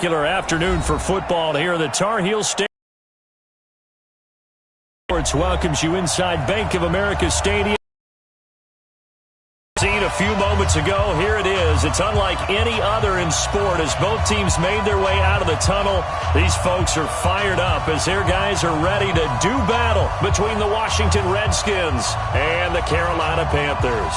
spectacular afternoon for football here. The Tar Heel Stadium welcomes you inside Bank of America Stadium. Seen a few moments ago, here it is. It's unlike any other in sport as both teams made their way out of the tunnel. These folks are fired up as their guys are ready to do battle between the Washington Redskins and the Carolina Panthers.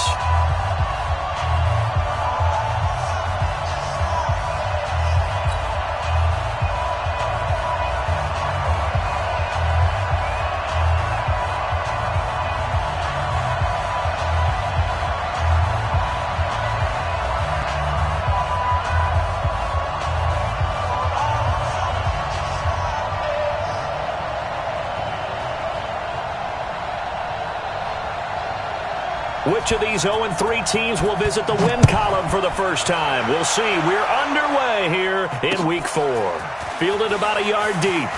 Which of these 0-3 teams will visit the win column for the first time? We'll see. We're underway here in Week 4. Fielded about a yard deep.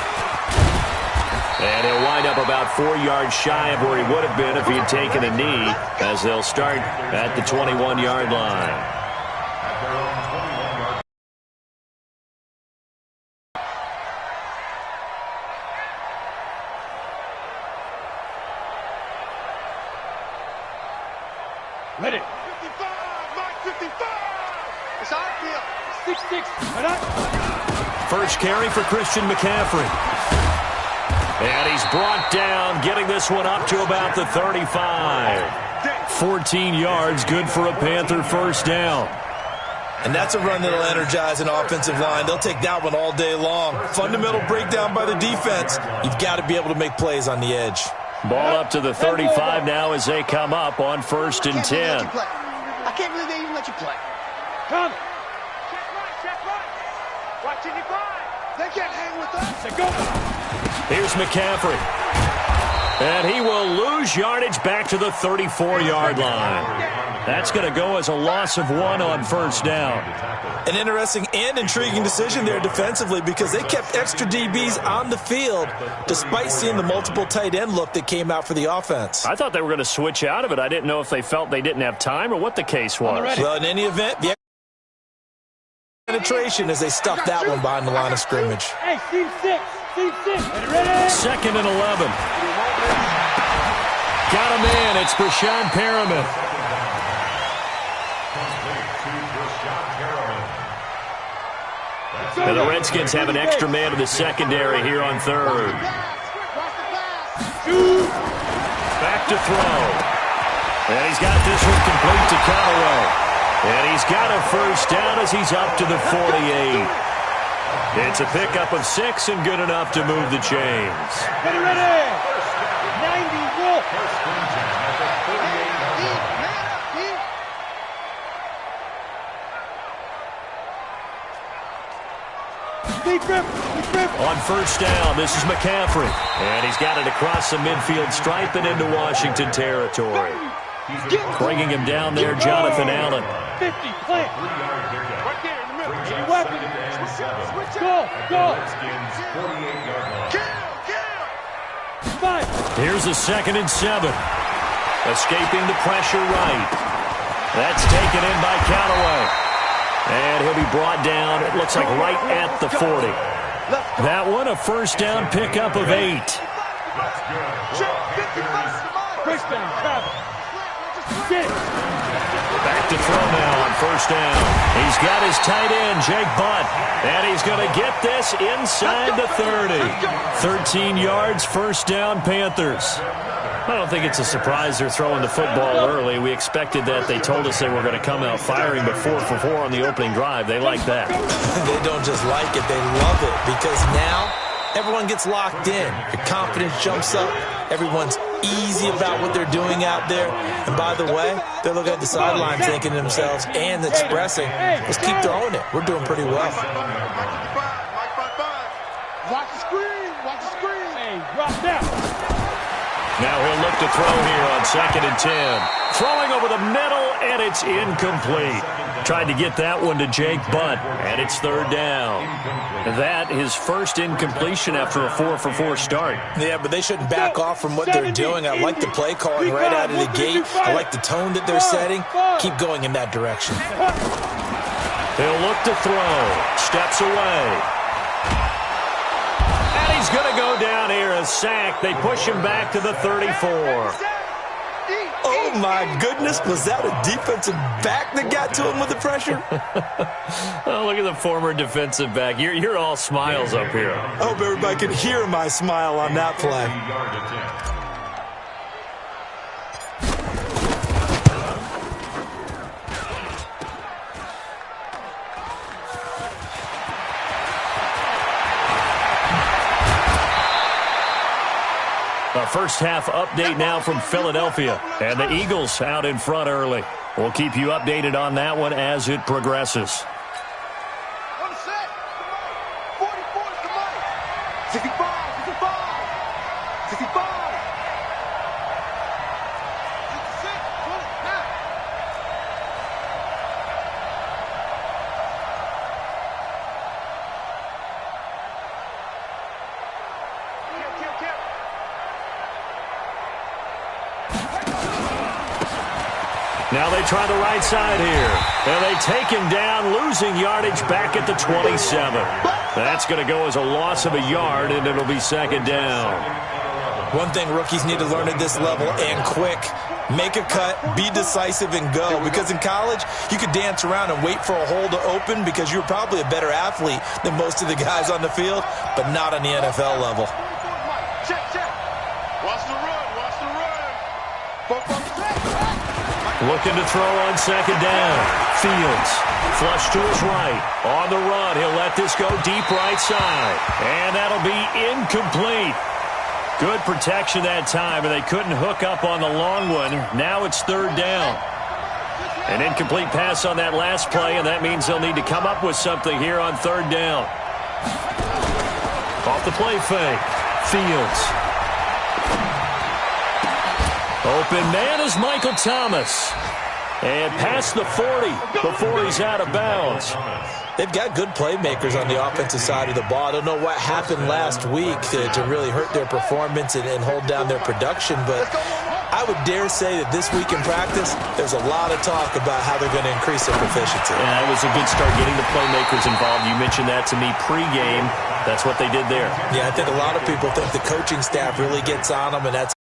And he'll wind up about 4 yards shy of where he would have been if he had taken a knee, as they'll start at the 21-yard line. Ready. 55, Mike 55. It's our field. 6-6. First carry for Christian McCaffrey. And he's brought down, getting this one up to about the 35. 14 yards, good for a Panther first down. And that's a run that'll energize an offensive line. They'll take that one all day long. Fundamental breakdown by the defense. You've got to be able to make plays on the edge. Ball up to the 35 now as they come up on 1st and 10. I can't believe they even let you play. Come. Check right. Watching you find. They can't hang with us. Go. Here's McCaffrey. And he will lose yardage back to the 34-yard line. That's going to go as a loss of 1 on 1st down. An interesting and intriguing decision there defensively because they kept extra DBs on the field despite seeing the multiple tight end look that came out for the offense. I thought they were going to switch out of it. I didn't know if they felt they didn't have time or what the case was. Well, in any event, the penetration as they stuffed that one behind the line of scrimmage. Hey, team 6. Team 6. Ready? 2nd and 11. Got him in. It's Breshad Perriman. And the Redskins have an extra man in the secondary here on 3rd. Back to throw. And he's got this one complete to Callaway. And he's got a first down as he's up to the 48. It's a pickup of 6 and good enough to move the chains. Ready. 90 roll. On 1st down, this is McCaffrey. And he's got it across the midfield stripe and into Washington territory. Bringing him down there, Jonathan Allen. 50, plant. Right there in the middle. Weapon. Go. Here's a 2nd and 7. Escaping the pressure right. That's taken in by Callaway. And he'll be brought down, it looks like right at the 40. That one, a first down pickup of 8. Back to throw now on 1st down. He's got his tight end, Jake Butt. And he's going to get this inside the 30. 13 yards, first down, Panthers. I don't think it's a surprise they're throwing the football early. We expected that. They told us they were going to come out firing, but 4 for 4 on the opening drive. They like that. They don't just like it, they love it, because now everyone gets locked in. Your confidence jumps up. Everyone's easy about what they're doing out there. And by the way, they're looking at the sidelines thinking to themselves and expressing, let's keep throwing it. We're doing pretty well. Watch the screen. Hey, drop down. Now he'll look to throw here on 2nd and 10. Throwing over the middle, and it's incomplete. Tried to get that one to Jake Butt, and it's 3rd down. That his first incompletion after a 4 for 4 start. Yeah, but they shouldn't back off from what they're doing. I like the play calling right out of the gate. I like the tone that they're setting. Keep going in that direction. He'll look to throw. Steps away. And he's going to go down here, a sack. They push him back to the 34. Oh, my goodness. Was that a defensive back that got to him with the pressure? Oh, look at the former defensive back. You're all smiles up here. I hope everybody could hear my smile on that play. A first half update now from Philadelphia. And the Eagles out in front early. We'll keep you updated on that one as it progresses. On the set. 44 is the money. 65, 65, 65. 66, pull it, now. Kill. Now they try the right side here. And they take him down, losing yardage back at the 27. That's going to go as a loss of a yard, and it'll be second down. One thing rookies need to learn at this level, and quick, make a cut, be decisive, and go. Because in college, you could dance around and wait for a hole to open because you're probably a better athlete than most of the guys on the field, but not on the NFL level. Check. Watch the run. Looking to throw on second down. Fields, flush to his right. On the run, he'll let this go deep right side. And that'll be incomplete. Good protection that time, and they couldn't hook up on the long one. Now it's third down. An incomplete pass on that last play, and that means they'll need to come up with something here on third down. Off the play fake. Fields. Open man is Michael Thomas. And past the 40 before he's out of bounds. They've got good playmakers on the offensive side of the ball. I don't know what happened last week to really hurt their performance and hold down their production, but I would dare say that this week in practice, there's a lot of talk about how they're going to increase their proficiency. Yeah, it was a good start getting the playmakers involved. You mentioned that to me pregame. That's what they did there. Yeah, I think a lot of people think the coaching staff really gets on them, and that's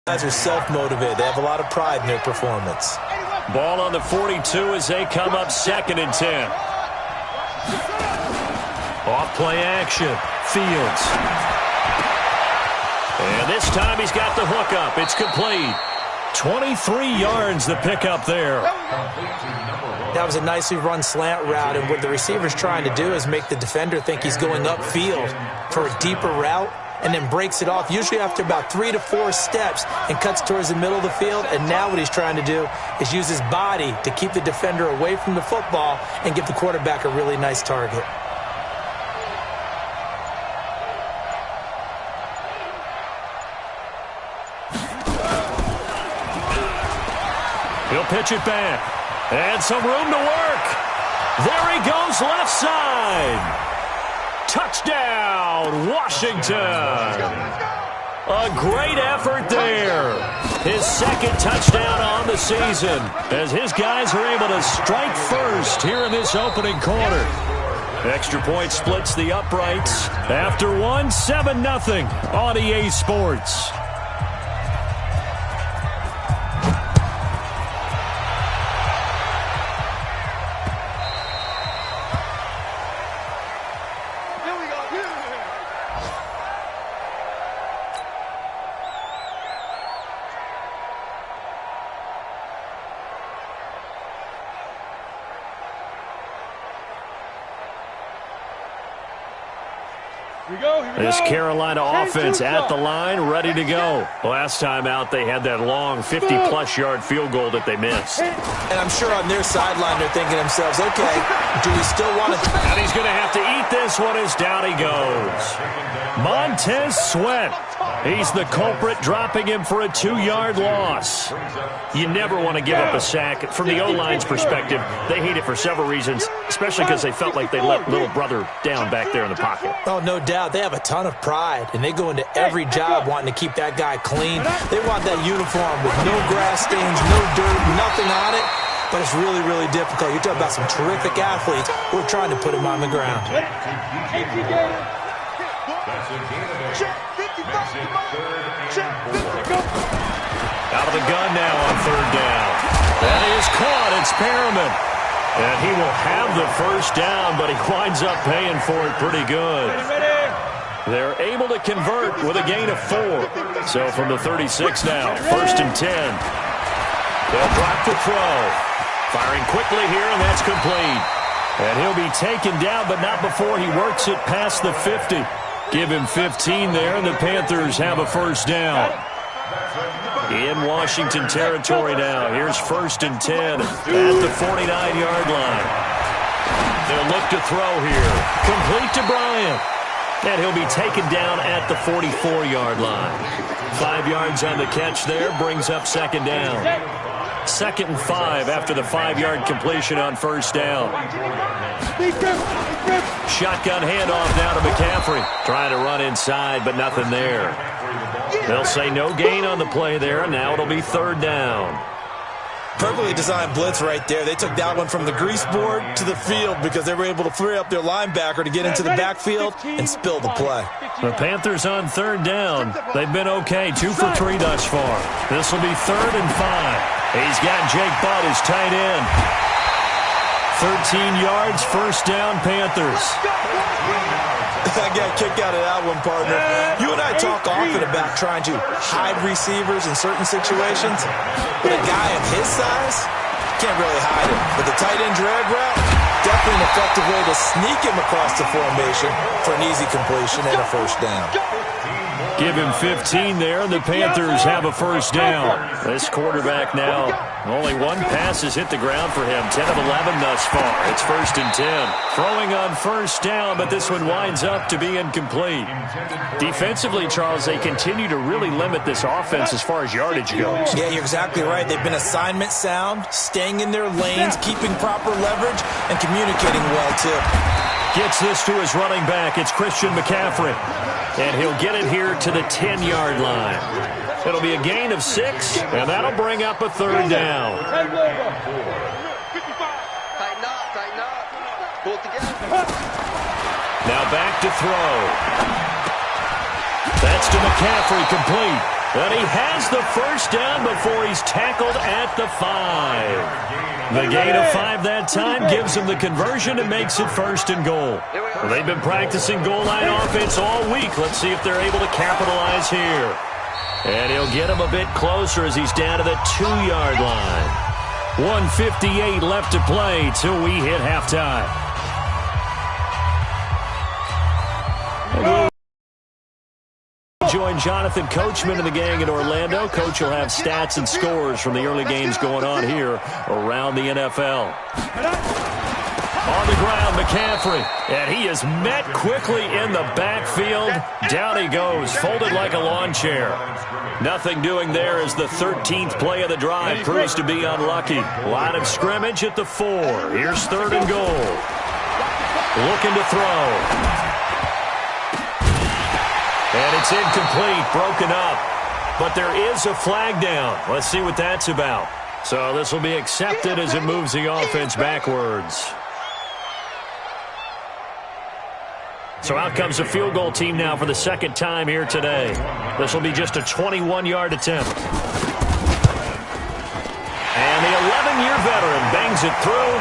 guys are self-motivated. They have a lot of pride in their performance. Ball on the 42 as they come up 2nd and 10. Off play action. Fields. And this time he's got the hook up. It's complete. 23 yards the pickup there. That was a nicely run slant route, and what the receiver's trying to do is make the defender think he's going upfield for a deeper route, and then breaks it off, usually after about 3 to 4 steps, and cuts towards the middle of the field. And now what he's trying to do is use his body to keep the defender away from the football and give the quarterback a really nice target. He'll pitch it back. And some room to work. There he goes, left side. Touchdown, Washington. A great effort there. His second touchdown on the season as his guys are able to strike first here in this opening quarter. Extra point splits the uprights. After one, 7-0 on EA Sports. This Carolina offense at the line, ready to go. Last time out, they had that long 50-plus yard field goal that they missed. And I'm sure on their sideline they're thinking to themselves, okay, do we still want to... And he's going to have to eat this one as down he goes. Montez Sweat. He's the culprit, dropping him for a 2-yard loss. You never want to give up a sack. From the O-line's perspective, they hate it for several reasons, especially because they felt like they let little brother down back there in the pocket. Oh, no doubt. They have a ton of pride, and they go into every job wanting to keep that guy clean. They want that uniform with no grass stains, no dirt, nothing on it. but it's really, really difficult. You're talking about some terrific athletes who are trying to put him on the ground. Out of the gun now on third down. That is caught. It's Perriman. And he will have the first down, but he winds up paying for it pretty good. They're able to convert with a gain of 4. So from the 36 now, 1st and 10. They'll drop to throw. Firing quickly here, and that's complete. And he'll be taken down, but not before he works it past the 50. Give him 15 there, and the Panthers have a first down. In Washington territory now. Here's 1st and 10 at the 49-yard line. They'll look to throw here. Complete to Bryant. And he'll be taken down at the 44-yard line. 5 yards on the catch there, brings up 2nd down. 2nd and 5 after the 5-yard completion on 1st down. Shotgun handoff now to McCaffrey. Trying to run inside, but nothing there. They'll say no gain on the play there, and now it'll be 3rd down. Perfectly designed blitz right there. They took that one from the grease board to the field because they were able to free up their linebacker to get into the backfield and spill the play. The Panthers on 3rd down. They've been okay, 2 for 3 thus far. This will be 3rd and 5. He's got Jake Butt, his tight end. 13 yards, 1st down, Panthers. I got a kick out of that one, partner. You and I talk often about trying to hide receivers in certain situations, but a guy of his size can't really hide him. But the tight end drag route, definitely an effective way to sneak him across the formation for an easy completion and a first down. Give him 15 there, and the Panthers have a first down. This quarterback now, only one pass has hit the ground for him. 10 of 11 thus far. It's 1st and 10. Throwing on 1st down, but this one winds up to be incomplete. Defensively, Charles, they continue to really limit this offense as far as yardage goes. Yeah, you're exactly right. They've been assignment sound, staying in their lanes, keeping proper leverage, and communicating well, too. Gets this to his running back. It's Christian McCaffrey. And he'll get it here to the 10-yard line. It'll be a gain of 6, and that'll bring up a 3rd down. Tighten up. Pull it together. Now back to throw. That's to McCaffrey, complete. And he has the first down before he's tackled at the 5. The gain of 5 that time gives him the conversion and makes it 1st and goal. They've been practicing goal line offense all week. Let's see if they're able to capitalize here. And he'll get him a bit closer as he's down to the 2-yard line. 1:58 left to play till we hit halftime. Join Jonathan Coachman and the gang in Orlando. Coach will have stats and scores from the early games going on here around the NFL. On the ground, McCaffrey, and he is met quickly in the backfield. Down he goes, folded like a lawn chair. Nothing doing there as the 13th play of the drive proves to be unlucky. Line of scrimmage at the 4. Here's 3rd and goal. Looking to throw. And it's incomplete, broken up. But there is a flag down. Let's see what that's about. So this will be accepted as it moves the offense backwards. So out comes the field goal team now for the 2nd time here today. This will be just a 21-yard attempt. And the 11-year veteran bangs it through.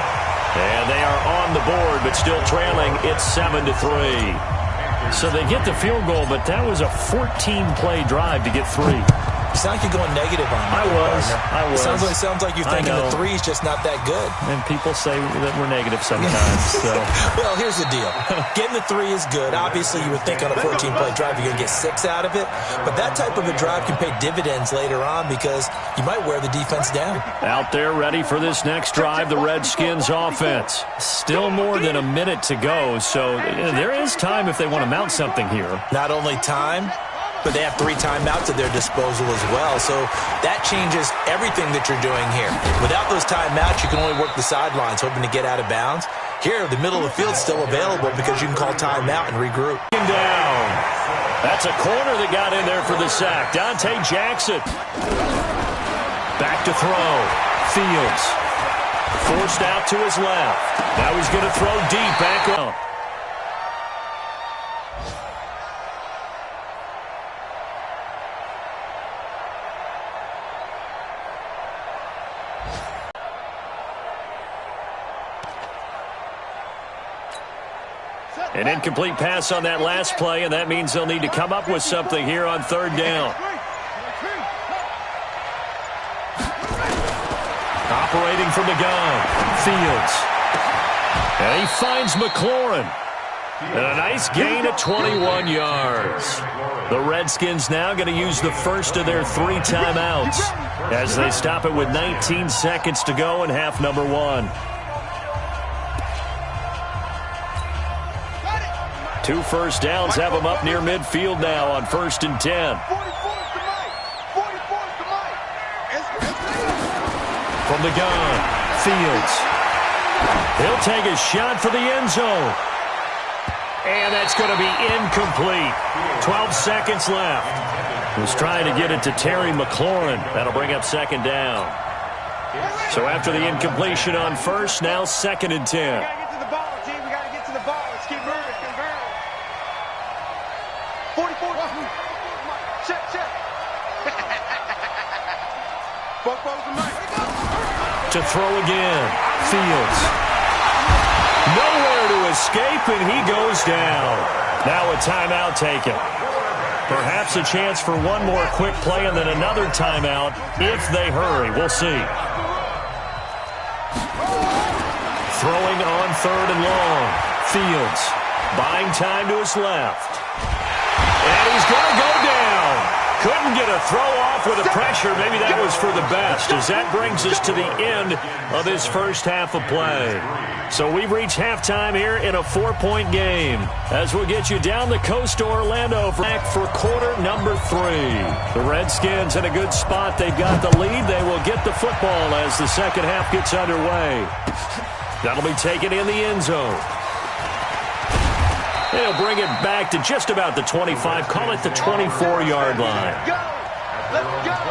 And they are on the board, but still trailing. It's 7-3. So they get the field goal, but that was a 14-play drive to get 3. You sound like you're going negative on me. I was. Sounds like you're thinking the 3's just not that good. And people say that we're negative sometimes. So. Well, here's the deal. Getting the 3 is good. Obviously, you would think on a 14-play drive you're going to get 6 out of it. But that type of a drive can pay dividends later on because you might wear the defense down. Out there ready for this next drive, the Redskins offense. Still more than a minute to go, so there is time if they want to mount something here. Not only time, but they have 3 timeouts at their disposal as well. So that changes everything that you're doing here. Without those timeouts, you can only work the sidelines, hoping to get out of bounds. Here, the middle of the field's still available because you can call timeout and regroup. Down. That's a corner that got in there for the sack. Dante Jackson. Back to throw. Fields. Forced out to his left. Now he's going to throw deep back on. An incomplete pass on that last play, and that means they'll need to come up with something here on third down. Operating from the gun, Fields. And he finds McLaurin. And a nice gain of 21 yards. The Redskins now going to use the first of their 3 timeouts as they stop it with 19 seconds to go in half number 1. 2 first downs have them up near midfield now on 1st and 10. From the gun, Fields. He'll take a shot for the end zone. And that's going to be incomplete. 12 seconds left. He was trying to get it to Terry McLaurin. That'll bring up 2nd down. So after the incompletion on 1st, now 2nd and 10. We got to get to the ball, team. We got to get to the ball. Let's keep moving. 44. Check. To throw again, Fields. Nowhere to escape, and he goes down. Now a timeout taken. Perhaps a chance for one more quick play and then another timeout if they hurry. We'll see. Throwing on 3rd and long. Fields buying time to his left. And he's going to go down. Couldn't get a throw off with the pressure. Maybe that was for the best, as that brings us to the end of this first half of play. So we've reached halftime here in a 4-point game, as we'll get you down the coast to Orlando back for quarter number 3. The Redskins in a good spot. They've got the lead. They will get the football as the second half gets underway. That'll be taken in the end zone. They'll bring it back to just about the 25. Call it the 24-yard line. Let's go.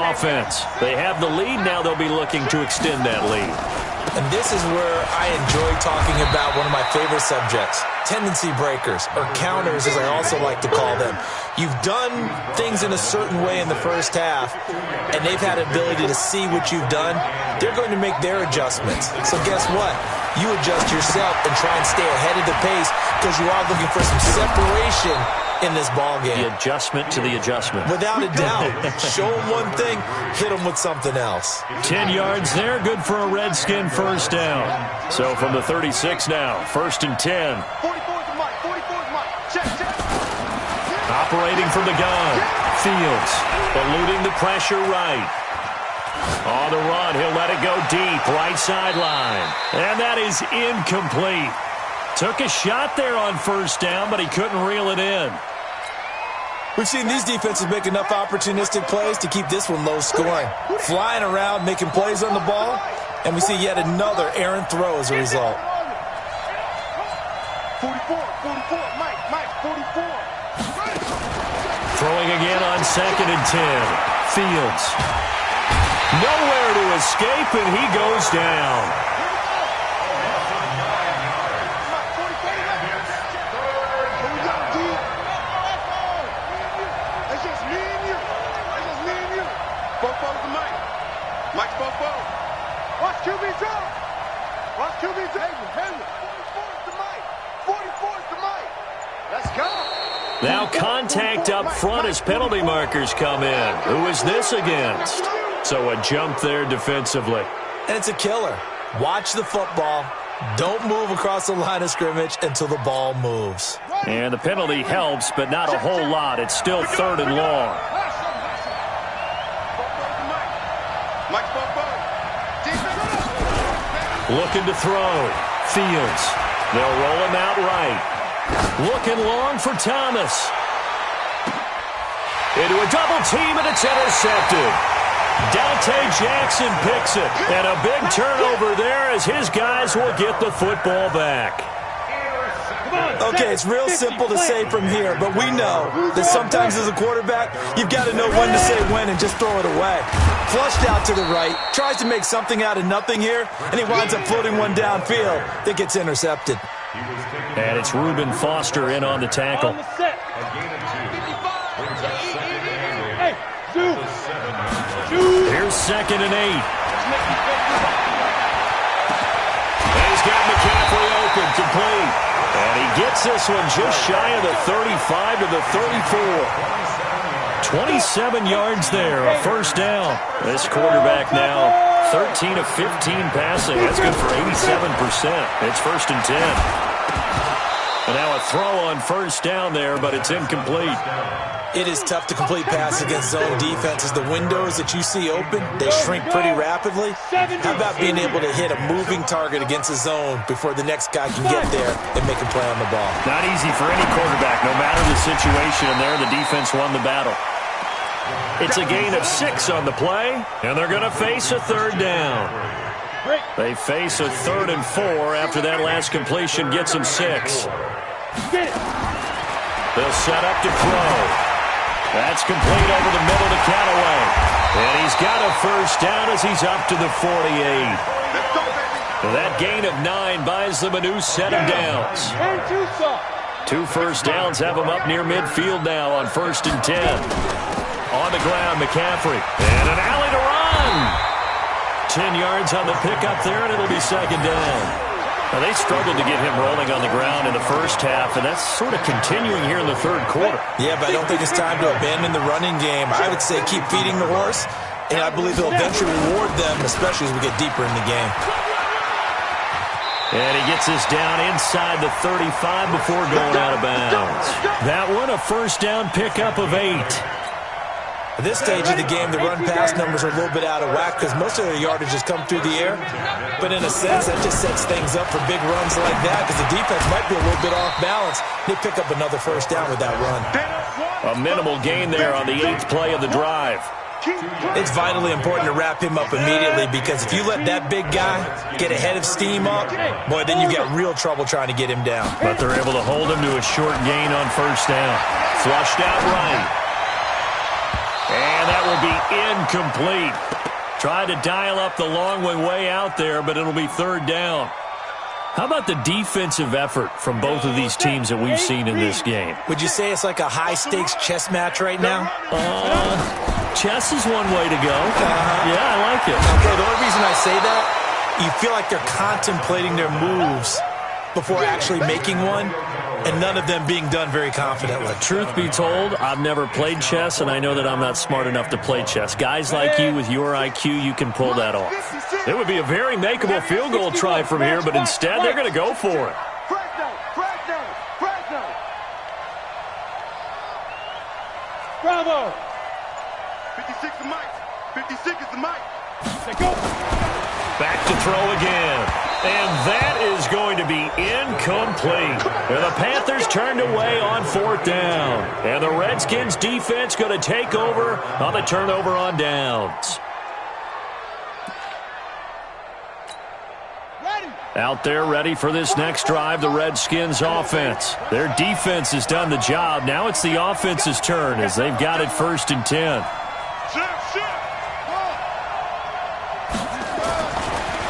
Offense. They have the lead. Now they'll be looking to extend that lead. And this is where I enjoy talking about one of my favorite subjects, tendency breakers, or counters as I also like to call them. You've done things in a certain way in the first half, and they've had the ability to see what you've done. They're going to make their adjustments. So guess what? You adjust yourself and try and stay ahead of the pace because you are looking for some separation in this ball game. The adjustment to the adjustment. Without a doubt. Show them one thing, hit them with something else. 10 yards there, good for a Redskin first down. So from the 36 now, 1st and 10. 44's the mic. 44's mic. Check. Operating from the gun, Fields eluding the pressure right. On the run, he'll let it go deep, right sideline. And that is incomplete. Took a shot there on 1st down, but he couldn't reel it in. We've seen these defenses make enough opportunistic plays to keep this one low scoring. Flying around, making plays on the ball, and we see yet another errant throw as a result. 44, Mike, 44. Throwing again on 2nd and 10. Fields. Nowhere to escape, and he goes down. Watch QB drop. Watch QB drop. 44's the mic. Let's go. Now contact up front as penalty markers come in. Who is this against? So a jump there defensively. And it's a killer. Watch the football. Don't move across the line of scrimmage until the ball moves. And the penalty helps, but not a whole lot. It's still 3rd and long. Looking to throw. Fields. They'll roll him out right. Looking long for Thomas. Into a double team, and it's intercepted. Dante Jackson picks it. And a big turnover there as his guys will get the football back. Okay, it's real simple to say from here, but we know that sometimes as a quarterback, you've got to know when to say when and just throw it away. Flushed out to the right, tries to make something out of nothing here, and he winds up floating one downfield that gets intercepted. And it's Reuben Foster in on the tackle. Here's 2nd and 8. He's got McCaffrey open, complete. And he gets this one just shy of the 35 to the 34. 27 yards there, a first down. This quarterback now 13 of 15 passing. That's good for 87%. It's 1st and 10. And now a throw on first down there, but it's incomplete. It is tough to complete passes against zone defenses. The windows that you see open, they shrink pretty rapidly. How about being able to hit a moving target against a zone before the next guy can get there and make a play on the ball? Not easy for any quarterback, no matter the situation, and there the defense won the battle. It's a gain of 6 on the play, and they're going to face a 3rd down. They face a 3rd and 4 after that last completion gets them 6. They'll set up to throw. That's complete over the middle to Callaway. And he's got a first down as he's up to the 48. That gain of 9 buys them a new set of downs. 2 first downs have them up near midfield now on 1st and 10. On the ground, McCaffrey. And an alley to run. 10 yards on the pickup there, and it'll be 2nd down. Now, they struggled to get him rolling on the ground in the first half, and that's sort of continuing here in the 3rd quarter. Yeah, but I don't think it's time to abandon the running game. I would say keep feeding the horse, and I believe he'll eventually reward them, especially as we get deeper in the game. And he gets this down inside the 35 before going out of bounds. That one, a first down pickup of 8. At this stage of the game, the run-pass numbers are a little bit out of whack because most of their yardage has come through the air. But in a sense, that just sets things up for big runs like that because the defense might be a little bit off balance. They pick up another first down with that run. A minimal gain there on the 8th play of the drive. It's vitally important to wrap him up immediately because if you let that big guy get ahead of steam up, boy, then you got real trouble trying to get him down. But they're able to hold him to a short gain on first down. Flushed out right. And that will be incomplete. Tried to dial up the long way out there, but it'll be 3rd down. How about the defensive effort from both of these teams that we've seen in this game? Would you say it's like a high-stakes chess match right now? Chess is one way to go. Yeah, I like it. Okay, the only reason I say that, you feel like they're contemplating their moves before actually making one, and none of them being done very confidently. Truth be told, I've never played chess, and I know that I'm not smart enough to play chess. Guys like you with your IQ, you can pull that off. It would be a very makeable field goal try from here, but instead they're going to go for it. Bravo! 56 is Mike. 56 is the Mike. Go. Back to throw again. And that is going to be incomplete. And the Panthers turned away on 4th down. And the Redskins defense going to take over on the turnover on downs. Out there ready for this next drive, the Redskins offense. Their defense has done the job. Now it's the offense's turn as they've got it 1st and 10.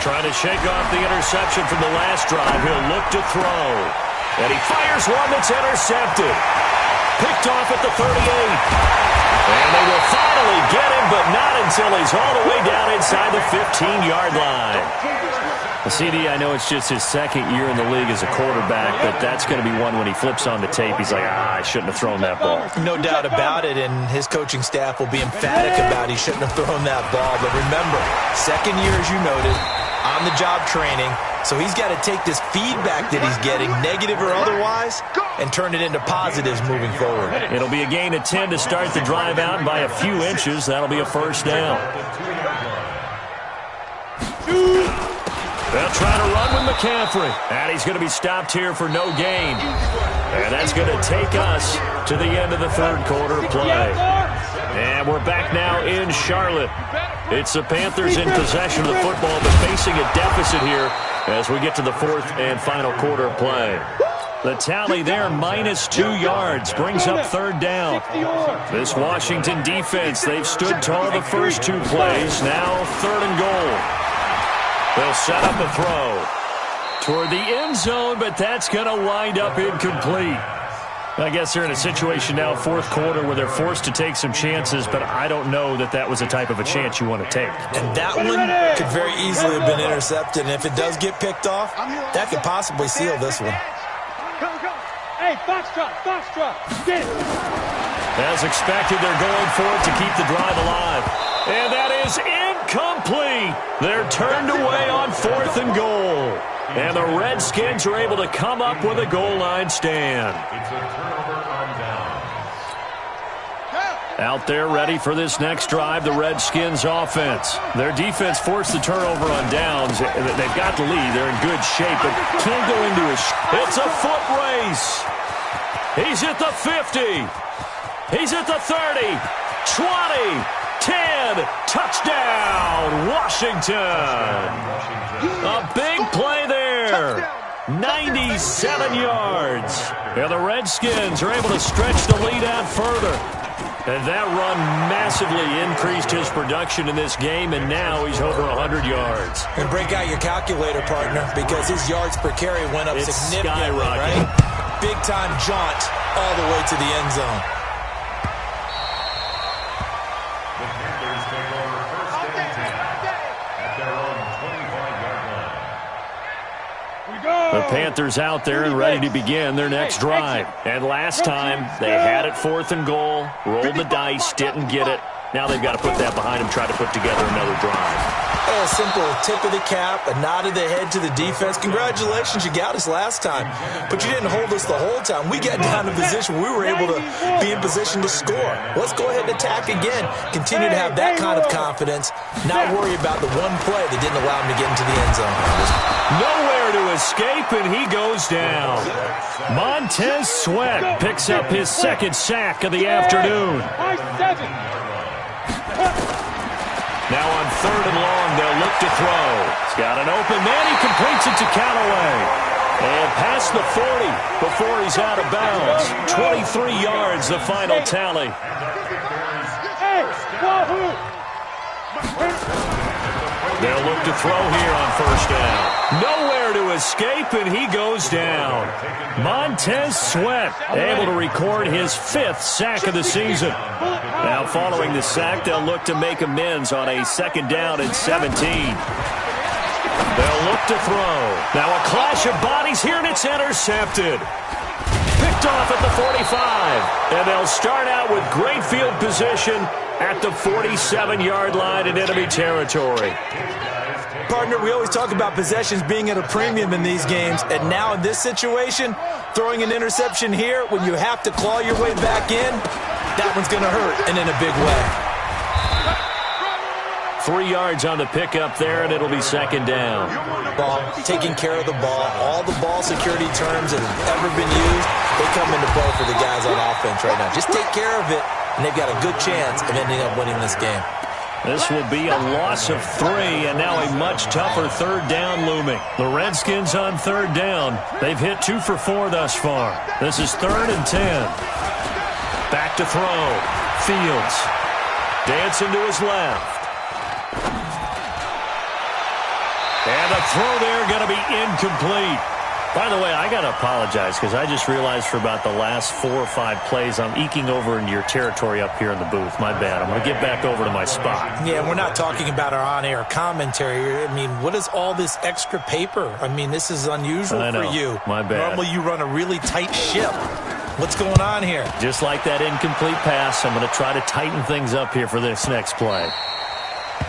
Trying to shake off the interception from the last drive. He'll look to throw. And he fires one that's intercepted. Picked off at the 38. And they will finally get him, but not until he's all the way down inside the 15-yard line. CD, I know it's just his 2nd year in the league as a quarterback, but that's going to be one when he flips on the tape. He's like, I shouldn't have thrown that ball. No doubt about it, and his coaching staff will be emphatic about he shouldn't have thrown that ball. But remember, 2nd year, as you noted, on-the-job training, so he's got to take this feedback that he's getting, negative or otherwise, and turn it into positives moving forward. It'll be a gain of 10 to start the drive out by a few inches. That'll be a first down. They'll try to run with McCaffrey. And he's going to be stopped here for no gain. And that's going to take us to the end of the 3rd quarter play. And we're back now in Charlotte. It's the Panthers in possession of the football, but facing a deficit here as we get to the 4th and final quarter play. The tally there, -2 yards, brings up third down. This Washington defense, they've stood tall the first 2 plays. Now 3rd and goal. They'll set up a throw toward the end zone, but that's going to wind up incomplete. I guess they're in a situation now, 4th quarter, where they're forced to take some chances, but I don't know that that was the type of a chance you want to take. And that one could very easily have been intercepted, and if it does get picked off, that could possibly seal this one. Go. Hey, box drop. Get it. As expected, they're going for it to keep the drive alive. And that is incomplete. They're turned away on 4th and goal. And the Redskins are able to come up with a goal line stand. It's a turnover on down. Out there ready for this next drive, the Redskins offense. Their defense forced the turnover on downs. They've got the lead. They're in good shape, but can't go into a... It's a foot race. He's at the 50. He's at the 30. 20. 10. Touchdown, Washington. A big play there. 97 yards. And the Redskins are able to stretch the lead out further. And that run massively increased his production in this game, and now he's over 100 yards. And break out your calculator, partner, because his yards per carry went up significantly, right? Big-time jaunt all the way to the end zone. The Panthers take over 1st and 10 at their own 25-yard line. The Panthers out there and ready to begin their next drive. And last time, they had it 4th and goal, rolled the dice, didn't get it. Now they've got to put that behind them, try to put together another drive. A simple tip of the cap, a nod of the head to the defense. Congratulations, you got us last time. But you didn't hold us the whole time. We got down to position where we were able to be in position to score. Let's go ahead and attack again. Continue to have that kind of confidence. Not worry about the one play that didn't allow him to get into the end zone. Nowhere to escape, and he goes down. Montez Sweat picks up his 2nd sack of the afternoon. Now on 3rd and long, they'll look to throw. He's got an open man. He completes it to Callaway. And past the 40 before he's out of bounds. 23 yards, the final tally. They'll look to throw here on 1st down. Nowhere to escape, and he goes down. Montez Sweat able to record his 5th sack of the season. Now following the sack, they'll look to make amends on a 2nd down and 17. They'll look to throw. Now a clash of bodies here, and it's intercepted. Picked off at the 45. And they'll start out with great field position at the 47-yard line in enemy territory. Partner, we always talk about possessions being at a premium in these games, and now in this situation, throwing an interception here when you have to claw your way back in, that one's going to hurt, and in a big way. 3 yards on the pickup there, and it'll be 2nd down. Ball, taking care of the ball, all the ball security terms that have ever been used, they come into play for the guys on offense right now. Just take care of it, and they've got a good chance of ending up winning this game. This will be a loss of 3, and now a much tougher 3rd down looming. The Redskins on 3rd down. They've hit 2 for 4 thus far. This is 3rd and 10. Back to throw. Fields. Dancing to his left. And the throw there going to be incomplete. By the way, I got to apologize because I just realized for about the last 4 or 5 plays I'm eking over into your territory up here in the booth. My bad. I'm going to get back over to my spot. Yeah, we're not talking about our on-air commentary. I mean, what is all this extra paper? I mean, this is unusual for you. My bad. Normally you run a really tight ship. What's going on here? Just like that incomplete pass, I'm going to try to tighten things up here for this next play.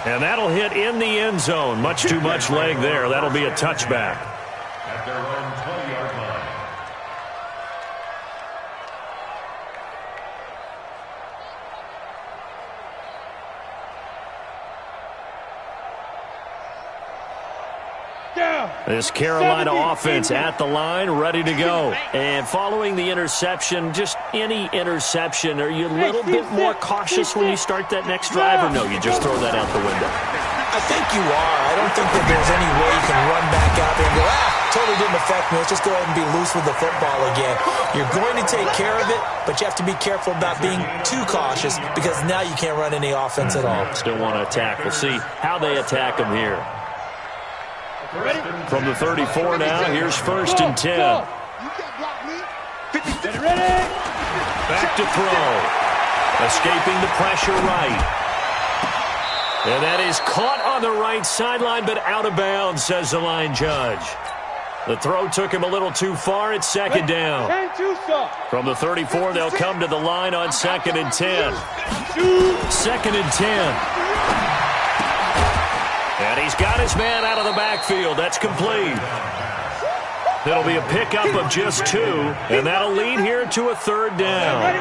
And that'll hit in the end zone. Much too much leg there. That'll be a touchback. At their own 20-yard line. This Carolina offense at the line, ready to go. And following the interception, just any interception, are you a little bit more cautious when you start that next drive, or no, you just throw that out the window? I think you are. I don't think that there's any way you can run back out there and go, totally didn't affect me. Let's just go ahead and be loose with the football again. You're going to take care of it, but you have to be careful about being too cautious because now you can't run any offense at all. Still want to attack. We'll see how they attack them here. From the 34 now, here's 1st and 10. Back to throw. Escaping the pressure right. And that is caught on the right sideline, but out of bounds, says the line judge. The throw took him a little too far. It's 2nd down. From the 34, they'll come to the line on 2nd and 10. 2nd and 10. And he's got his man out of the backfield. That's complete. It'll be a pickup of just 2, and that'll lead here to a 3rd down.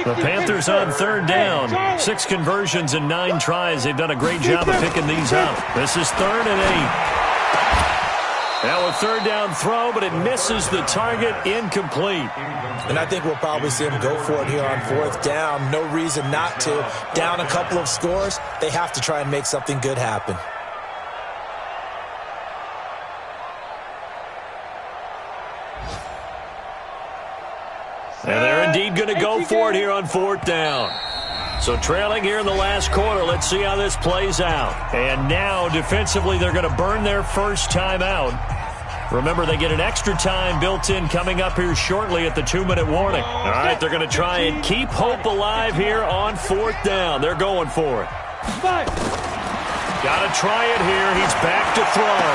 The Panthers on 3rd down. 6 conversions and 9 tries. They've done a great job of picking these up. This is 3rd and 8. Now a 3rd down throw, but it misses the target, incomplete. And I think we'll probably see him go for it here on 4th down. No reason not to. Down a couple of scores, they have to try and make something good happen. And they're indeed going to go for it here on 4th down. So trailing here in the last quarter. Let's see how this plays out. And now defensively they're going to burn their first time out. Remember, they get an extra time built in coming up here shortly at the 2-minute warning. All right, they're going to try and keep hope alive here on 4th down. They're going for it. Got to try it here. He's back to throw.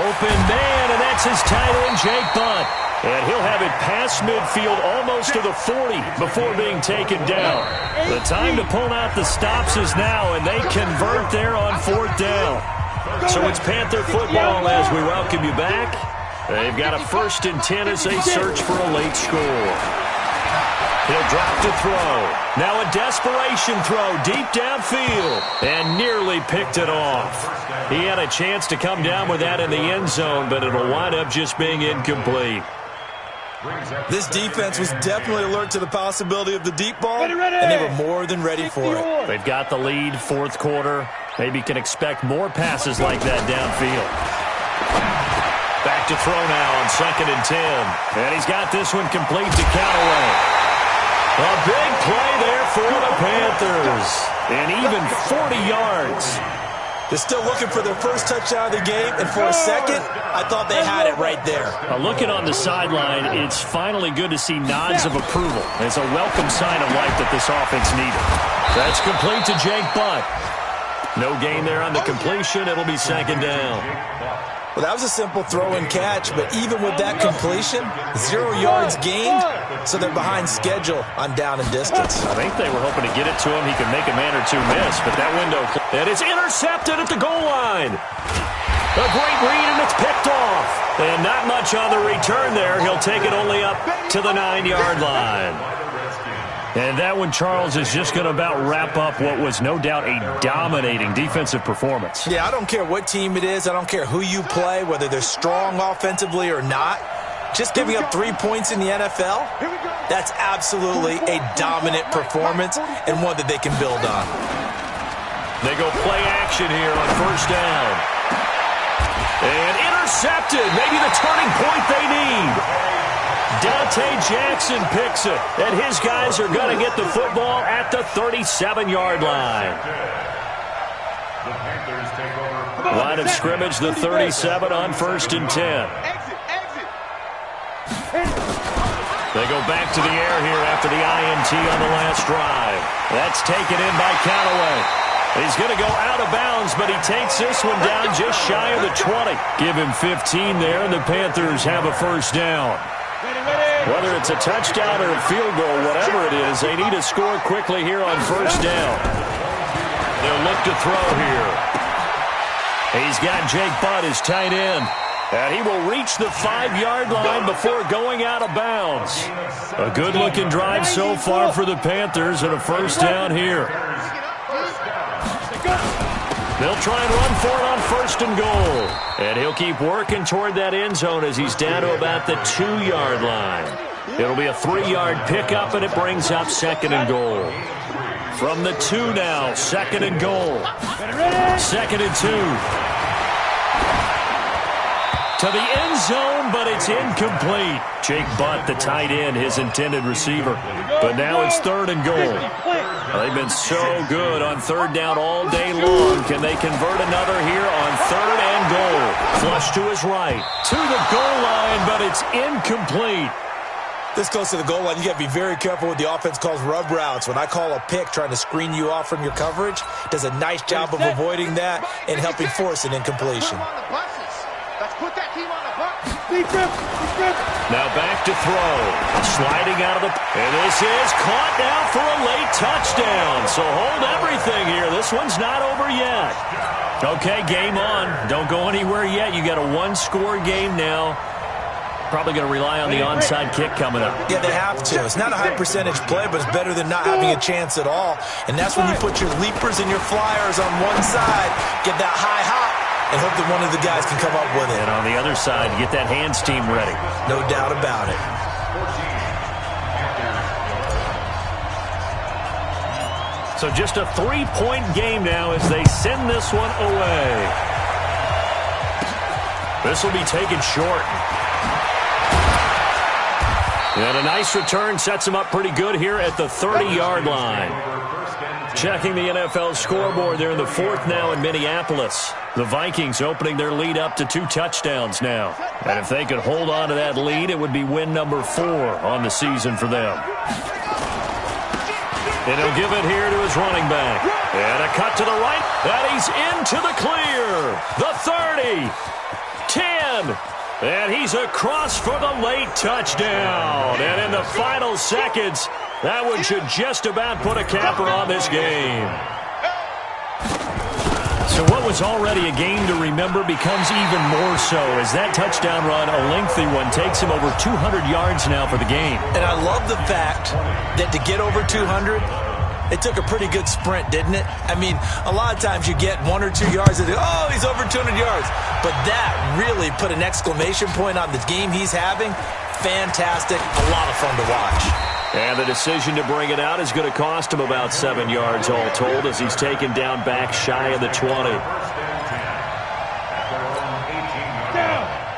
Open man, and that's his tight end, Jake Butt. And he'll have it past midfield almost to the 40 before being taken down. The time to pull out the stops is now, and they convert there on 4th down. So it's Panther football as we welcome you back. They've got a 1st and 10 as they search for a late score. He'll drop to throw. Now a desperation throw deep downfield and nearly picked it off. He had a chance to come down with that in the end zone, but it'll wind up just being incomplete. This defense was definitely alert to the possibility of the deep ball, and they were more than ready for it. They've got the lead, 4th quarter. Maybe can expect more passes like that downfield. Back to throw now on 2nd and 10. And he's got this one complete to Callaway. A big play there for the Panthers. And even 40 yards. They're still looking for their first touchdown of the game, and for a second, I thought they had it right there. Looking on the sideline, it's finally good to see nods of approval. It's a welcome sign of life that this offense needed. That's complete to Jake Butt. No gain there on the completion. It'll be 2nd down. Well, that was a simple throw and catch, but even with that completion, 0 yards gained, so they're behind schedule on down and distance. I think they were hoping to get it to him. He could make a man or two miss, but that window, and it's intercepted at the goal line. A great read, and it's picked off. And not much on the return there. He'll take it only up to the 9-yard line. And that one, Charles, is just going to about wrap up what was no doubt a dominating defensive performance. Yeah, I don't care what team it is. I don't care who you play, whether they're strong offensively or not. Just giving up 3 points in the NFL, that's absolutely a dominant performance and one that they can build on. They go play action here on 1st down. And intercepted. Maybe the turning point they need. Dante Jackson picks it, and his guys are going to get the football at the 37-yard line. Line of scrimmage, the 37 on 1st and 10. They go back to the air here after the INT on the last drive. That's taken in by Callaway. He's going to go out of bounds, but he takes this one down just shy of the 20. Give him 15 there, and the Panthers have a 1st down. Whether it's a touchdown or a field goal, whatever it is, they need to score quickly here on 1st down. They'll look to throw here. He's got Jake Butt, his tight end. And he will reach the 5-yard line before going out of bounds. A good-looking drive so far for the Panthers and a 1st down here. They'll try and run for it on 1st and goal. And he'll keep working toward that end zone as he's down to about the 2-yard line. It'll be a 3-yard pickup, and it brings up 2nd and goal. From the 2 now, 2nd and goal. 2nd and 2. To the end zone, but it's incomplete. Jake Butt, the tight end, his intended receiver. But now it's 3rd and goal. They've been so good on 3rd down all day long. Can they convert another here on 3rd and goal? Flush to his right. To the goal line, but it's incomplete. This close to the goal line, you got to be very careful what the offense calls rub routes. When I call a pick trying to screen you off from your coverage, does a nice job of avoiding that and helping force an incompletion. Let's put that team on the bus. Now back to throw. Sliding out of the... And this is caught now for a late touchdown. So hold everything here. This one's not over yet. Okay, game on. Don't go anywhere yet. You got a 1-score game now. Probably going to rely on the onside kick coming up. Yeah, they have to. It's not a high percentage play, but it's better than not having a chance at all. And that's when you put your leapers and your flyers on one side, get that high hop, and hope that one of the guys can come up with it. And on the other side, get that hands team ready. No doubt about it. So just a 3-point game now as they send this one away. This will be taken short. And a nice return sets him up pretty good here at the 30-yard line. Checking the NFL scoreboard, they're in the 4th now in Minneapolis. The Vikings opening their lead up to 2 touchdowns now. And if they could hold on to that lead, it would be win number 4 on the season for them. And he'll give it here to his running back. And a cut to the right. And he's into the clear. The 30. 10. And he's across for the late touchdown. And in the final seconds, that one should just about put a capper on this game. So what was already a game to remember becomes even more so as that touchdown run, a lengthy one, takes him over 200 yards now for the game. And I love the fact that to get over 200, it took a pretty good sprint, didn't it? I mean, a lot of times you get 1 or 2 yards and oh, he's over 200 yards. But that really put an exclamation point on the game he's having. Fantastic. A lot of fun to watch. And the decision to bring it out is going to cost him about 7 yards all told as he's taken down back shy of the 20.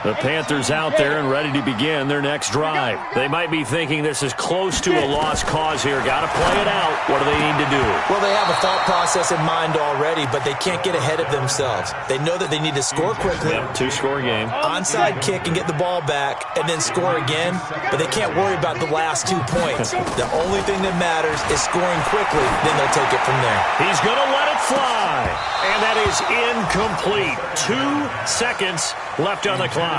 The Panthers out there and ready to begin their next drive. They might be thinking this is close to a lost cause here. Got to play it out. What do they need to do? Well, they have a thought process in mind already, but they can't get ahead of themselves. They know that they need to score quickly. Yep, 2-score game. Onside kick and get the ball back and then score again, but they can't worry about the last 2 points. The only thing that matters is scoring quickly, then they'll take it from there. He's going to let it fly, and that is incomplete. 2 seconds left on the clock.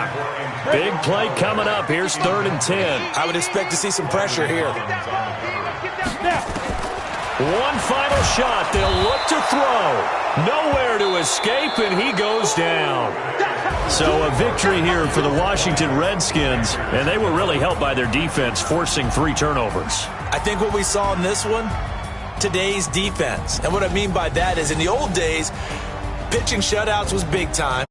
Big play coming up. Here's 3rd and 10. I would expect to see some pressure here. One final shot. They'll look to throw. Nowhere to escape, and he goes down. So a victory here for the Washington Redskins, and they were really helped by their defense, forcing 3 turnovers. I think what we saw in this one, today's defense. And what I mean by that is in the old days, pitching shutouts was big time.